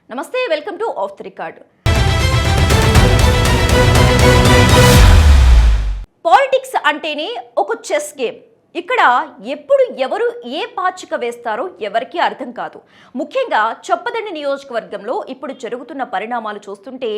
నమస్తే, welcome to of the record. Politics అంటేనే ఒక చెస్ గేమ్. ఇక్కడ ఎప్పుడు ఎవరు ఏ పాచిక వేస్తారో ఎవరికీ అర్థం కాదు. ముఖ్యంగా చొప్పదండి నియోజకవర్గంలో ఇప్పుడు జరుగుతున్న పరిణామాలు చూస్తుంటే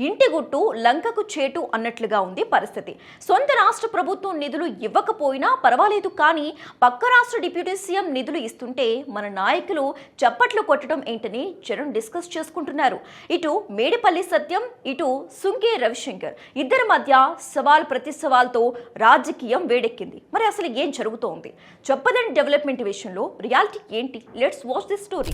ఇంటి గుట్టు లంకకు చేటు అన్నట్లుగా ఉంది పరిస్థితి. సొంత రాష్ట్ర ప్రభుత్వం నిధులు ఇవ్వకపోయినా పర్వాలేదు, కానీ పక్క రాష్ట్ర డిప్యూటీ సీఎం నిధులు ఇస్తుంటే మన నాయకులు చప్పట్లు కొట్టడం ఏంటని జనం డిస్కస్ చేసుకుంటున్నారు. ఇటు మేడిపల్లి సత్యం, ఇటు సుంకే రవిశంకర్ ఇద్దరి మధ్య సవాల్ ప్రతి సవాల్తో రాజకీయం వేడెక్కింది. మరి అసలు ఏం జరుగుతోంది? చొప్పదండి డెవలప్మెంట్ విషయంలో రియాలిటీ ఏంటి? Let's watch this story.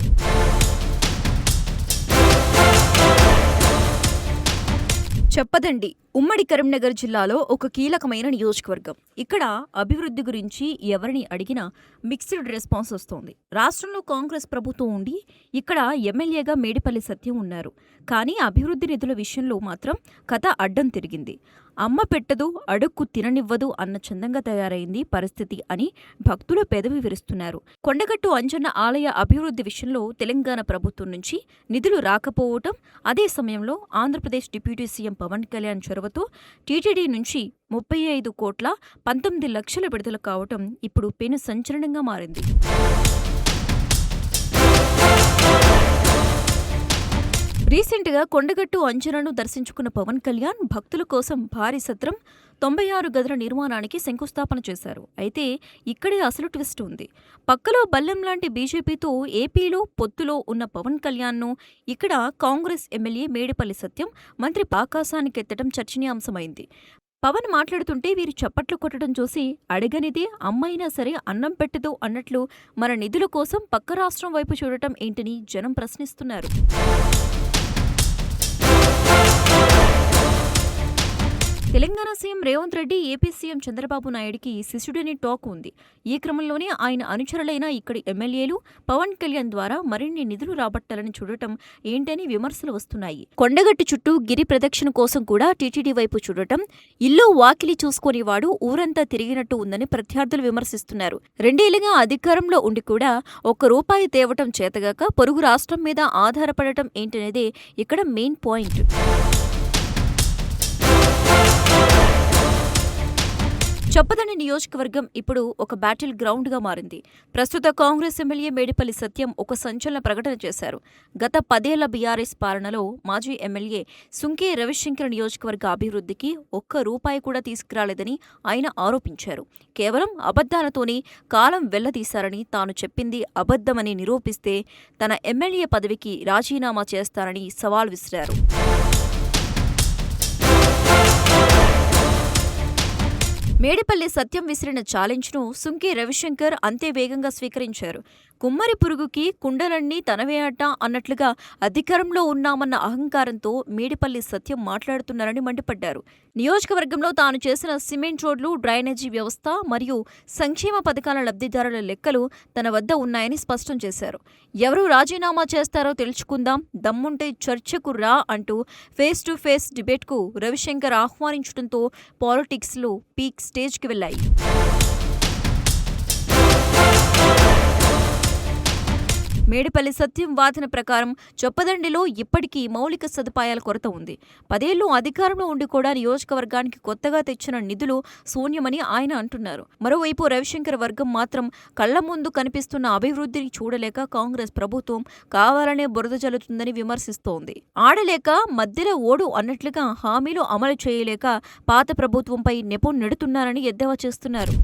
Choppadandi ఉమ్మడి కరీంనగర్ జిల్లాలో ఒక కీలకమైన నియోజకవర్గం. ఇక్కడ అభివృద్ధి గురించి ఎవరిని అడిగినా మిక్స్డ్ రెస్పాన్స్ వస్తోంది. రాష్ట్రంలో కాంగ్రెస్ ప్రభుత్వం ఉండి ఇక్కడ ఎమ్మెల్యేగా మేడిపల్లి సత్యం ఉన్నారు. కానీ అభివృద్ధి నిధుల విషయంలో మాత్రం కథ అడ్డం తిరిగింది. అమ్మ పెట్టదు, అడుక్కు తిననివ్వదు అన్న చందంగా తయారైంది పరిస్థితి అని భక్తులు పెదవి విరుస్తున్నారు. కొండగట్టు అంజన్న ఆలయ అభివృద్ధి విషయంలో తెలంగాణ ప్రభుత్వం నుంచి నిధులు రాకపోవటం, అదే సమయంలో ఆంధ్రప్రదేశ్ డిప్యూటీ సీఎం పవన్ కళ్యాణ్ చొరవతో టీటీడీ నుంచి 35 కోట్ల 19 లక్షల విడుదల కావటం ఇప్పుడు పెను సంచలనంగా మారింది. రీసెంట్గా కొండగట్టు అంజనను దర్శించుకున్న పవన్ కళ్యాణ్ భక్తుల కోసం భారీ సత్రం 96 గదుల నిర్మాణానికి శంకుస్థాపన చేశారు. అయితే ఇక్కడే అసలు ట్విస్ట్ ఉంది. పక్కలో బల్లెం లాంటి బీజేపీతో ఏపీలో పొత్తులో ఉన్న పవన్ కళ్యాణ్ను ఇక్కడ కాంగ్రెస్ ఎమ్మెల్యే మేడిపల్లి సత్యం మంత్రి ఆకాశానికెత్తడం చర్చనీయాంశమైంది. పవన్ మాట్లాడుతుంటే వీరు చప్పట్లు కొట్టడం చూసి అడగనిదే అమ్మైనా సరే అన్నం పెట్టదు అన్నట్లు మన నిధుల కోసం పక్క రాష్ట్రం వైపు చూడటం ఏంటని జనం ప్రశ్నిస్తున్నారు. Telangana CM Revanth Reddy AP CM Chandrababu నాయుడికి శిష్యుడని టాక్ ఉంది. ఈ క్రమంలోనే ఆయన అనుచరులైన ఇక్కడి ఎమ్మెల్యేలు పవన్ కళ్యాణ్ ద్వారా మరిన్ని నిధులు రాబట్టాలని చూడటం ఏంటని విమర్శలు వస్తున్నాయి. కొండగట్టు చుట్టూ గిరి ప్రదక్షిణ కోసం కూడా టీటీడీ వైపు చూడటం, ఇల్లు వాకిలి చూసుకునేవాడు ఊరంతా తిరిగినట్టు ఉందని ప్రత్యర్థులు విమర్శిస్తున్నారు. 2 ఏళ్లుగా అధికారంలో ఉండి కూడా ₹1 తేవటం చేతగాక పొరుగు రాష్ట్రం మీద ఆధారపడటం ఏంటనేదే ఇక్కడ మెయిన్ పాయింట్. చొప్పదండి నియోజకవర్గం ఇప్పుడు ఒక బ్యాటిల్ గ్రౌండ్గా మారింది. ప్రస్తుత కాంగ్రెస్ ఎమ్మెల్యే మేడిపల్లి సత్యం ఒక సంచలన ప్రకటన చేశారు. గత 10 ఏళ్ల బీఆర్ఎస్ పాలనలో మాజీ ఎమ్మెల్యే సుంకే రవిశంకర్ నియోజకవర్గ అభివృద్ధికి ₹1 కూడా తీసుకురాలేదని ఆయన ఆరోపించారు. కేవలం అబద్ధాలతోనే కాలం వెళ్లదీశారని, తాను చెప్పింది అబద్ధమని నిరూపిస్తే తన ఎమ్మెల్యే పదవికి రాజీనామా చేస్తారని సవాల్ విసిరారు. మేడిపల్లి సత్యం విసిరిన ఛాలెంజ్ను సుంకే రవిశంకర్ అంతే వేగంగా స్వీకరించారు. కుమ్మరి పురుగుకి కుండలన్నీ తనవే అట అన్నట్లుగా అధికారంలో ఉన్నామన్న అహంకారంతో మేడిపల్లి సత్యం మాట్లాడుతున్నారని మండిపడ్డారు. నియోజకవర్గంలో తాను చేసిన సిమెంట్ రోడ్లు, డ్రైనేజీ వ్యవస్థ మరియు సంక్షేమ పథకాల లబ్ధిదారుల లెక్కలు తన వద్ద ఉన్నాయని స్పష్టం చేశారు. ఎవరు రాజీనామా చేస్తారో తెలుసుకుందాం, దమ్ముంటే చర్చకు రా అంటూ ఫేస్ టు ఫేస్ డిబేట్కు రవిశంకర్ ఆహ్వానించడంతో పాలిటిక్స్లో పీక్ స్టేజ్కి వెళ్లాయి. మేడిపల్లి సత్యం వాదన ప్రకారం చొప్పదండిలో ఇప్పటికీ మౌలిక సదుపాయాల కొరత ఉంది. 10 ఏళ్లు అధికారంలో ఉండి కూడా నియోజకవర్గానికి కొత్తగా తెచ్చిన నిధులు శూన్యమని ఆయన అంటున్నారు. మరోవైపు రవిశంకర్ వర్గం మాత్రం కళ్ల ముందు కనిపిస్తున్న అభివృద్ధిని చూడలేక కాంగ్రెస్ ప్రభుత్వం కావాలనే బురద జల్లుతుందని విమర్శిస్తోంది. ఆడలేక మధ్యలో ఓడు అన్నట్లుగా హామీలు అమలు చేయలేక పాత ప్రభుత్వంపై నెపం నెడుతున్నారని ఎద్దేవా చేస్తున్నారు.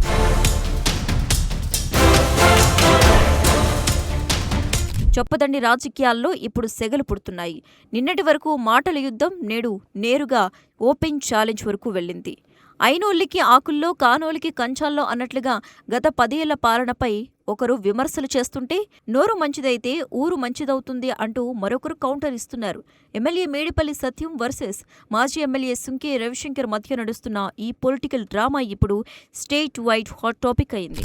చొప్పదండి రాజకీయాల్లో ఇప్పుడు సెగలు పుడుతున్నాయి. నిన్నటి వరకు మాటల యుద్ధం నేడు నేరుగా ఓపెన్ ఛాలెంజ్ వరకు వెళ్ళింది. అయినోళ్ళకి ఆకుల్లో, కానోళ్ళకి కంచాల్లో అన్నట్లుగా గత 10 ఏళ్ల పాలనపై ఒకరు విమర్శలు చేస్తుంటే నోరు మంచిదైతే ఊరు మంచిదవుతుంది అంటూ మరొకరు కౌంటర్ ఇస్తున్నారు. ఎమ్మెల్యే మేడిపల్లి సత్యం వర్సెస్ మాజీ ఎమ్మెల్యే సుంకే రవిశంకర్ మధ్య నడుస్తున్న ఈ పొలిటికల్ డ్రామా ఇప్పుడు స్టేట్ వైడ్ హాట్ టాపిక్ అయింది.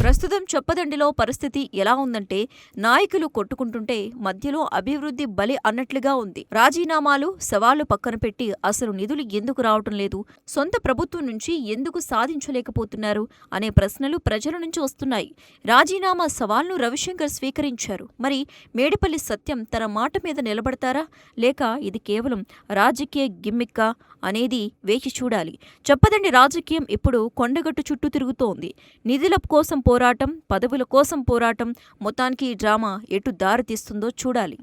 ప్రస్తుతం చొప్పదండిలో పరిస్థితి ఎలా ఉందంటే నాయకులు కొట్టుకుంటుంటే మధ్యలో అభివృద్ధి బలి అన్నట్లుగా ఉంది. రాజీనామాలు, సవాళ్లు పక్కన పెట్టి అసలు నిధులు ఎందుకు రావటం లేదు, సొంత ప్రభుత్వం నుంచి ఎందుకు సాధించలేకపోతున్నారు అనే ప్రశ్నలు ప్రజల నుంచి వస్తున్నాయి. రాజీనామా సవాల్ను రవిశంకర్ స్వీకరించారు. మరి మేడిపల్లి సత్యం తన మాట మీద నిలబడతారా, లేక ఇది కేవలం రాజకీయ గిమ్మిక్కా అనేది వేచి చూడాలి. చొప్పదండి రాజకీయం ఇప్పుడు కొండగట్టు చుట్టూ తిరుగుతోంది. నిధుల కోసం పోరాటం, పదవుల కోసం పోరాటం, మొత్తానికి ఈ డ్రామా ఎటు దారి తీస్తుందో చూడాలి.